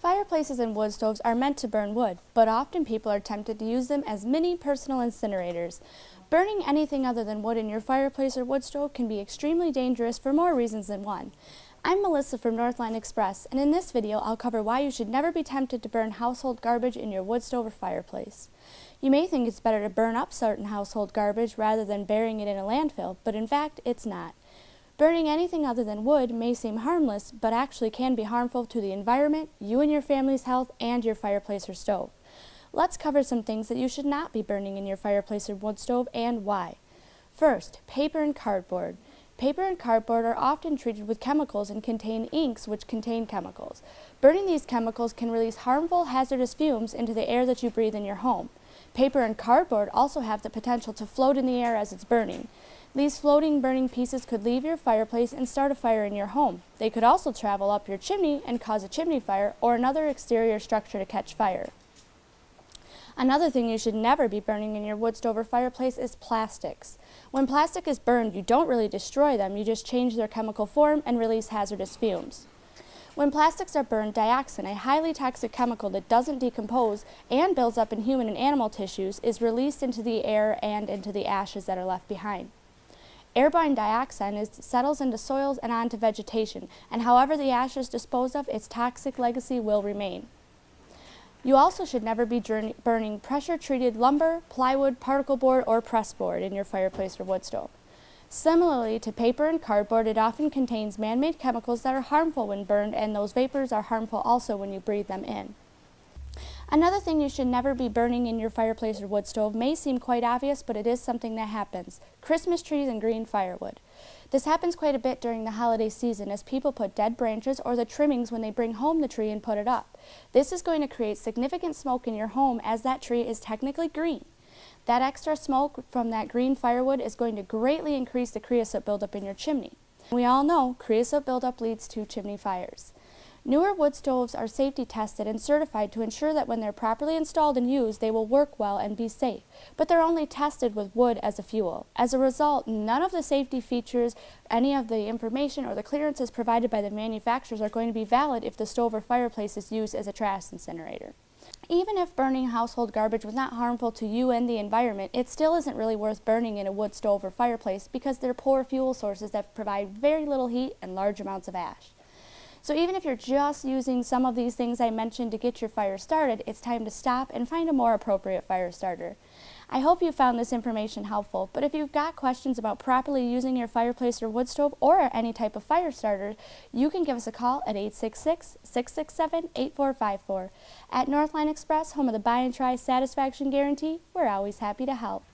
Fireplaces and wood stoves are meant to burn wood, but often people are tempted to use them as mini personal incinerators. Burning anything other than wood in your fireplace or wood stove can be extremely dangerous for more reasons than one. I'm Melissa from Northline Express, and in this video I'll cover why you should never be tempted to burn household garbage in your wood stove or fireplace. You may think it's better to burn up certain household garbage rather than burying it in a landfill, but in fact it's not. Burning anything other than wood may seem harmless, but actually can be harmful to the environment, you and your family's health, and your fireplace or stove. Let's cover some things that you should not be burning in your fireplace or wood stove and why. First, paper and cardboard. Paper and cardboard are often treated with chemicals and contain inks which contain chemicals. Burning these chemicals can release harmful, hazardous fumes into the air that you breathe in your home. Paper and cardboard also have the potential to float in the air as it's burning. These floating burning pieces could leave your fireplace and start a fire in your home. They could also travel up your chimney and cause a chimney fire or another exterior structure to catch fire. Another thing you should never be burning in your wood stove or fireplace is plastics. When plastic is burned, you don't really destroy them, you just change their chemical form and release hazardous fumes. When plastics are burned, dioxin, a highly toxic chemical that doesn't decompose and builds up in human and animal tissues, is released into the air and into the ashes that are left behind. Airborne dioxin settles into soils and onto vegetation, and however the ash is disposed of, its toxic legacy will remain. You also should never be burning pressure-treated lumber, plywood, particle board, or press board in your fireplace or wood stove. Similarly to paper and cardboard, it often contains man-made chemicals that are harmful when burned, and those vapors are harmful also when you breathe them in. Another thing you should never be burning in your fireplace or wood stove may seem quite obvious, but it is something that happens. Christmas trees and green firewood. This happens quite a bit during the holiday season as people put dead branches or the trimmings when they bring home the tree and put it up. This is going to create significant smoke in your home as that tree is technically green. That extra smoke from that green firewood is going to greatly increase the creosote buildup in your chimney. We all know creosote buildup leads to chimney fires. Newer wood stoves are safety tested and certified to ensure that when they're properly installed and used, they will work well and be safe, but they're only tested with wood as a fuel. As a result, none of the safety features, any of the information, or the clearances provided by the manufacturers are going to be valid if the stove or fireplace is used as a trash incinerator. Even if burning household garbage was not harmful to you and the environment, it still isn't really worth burning in a wood stove or fireplace because they're poor fuel sources that provide very little heat and large amounts of ash. So even if you're just using some of these things I mentioned to get your fire started, it's time to stop and find a more appropriate fire starter. I hope you found this information helpful, but if you've got questions about properly using your fireplace or wood stove or any type of fire starter, you can give us a call at 866-667-8454. At Northline Express, home of the buy and try satisfaction guarantee, we're always happy to help.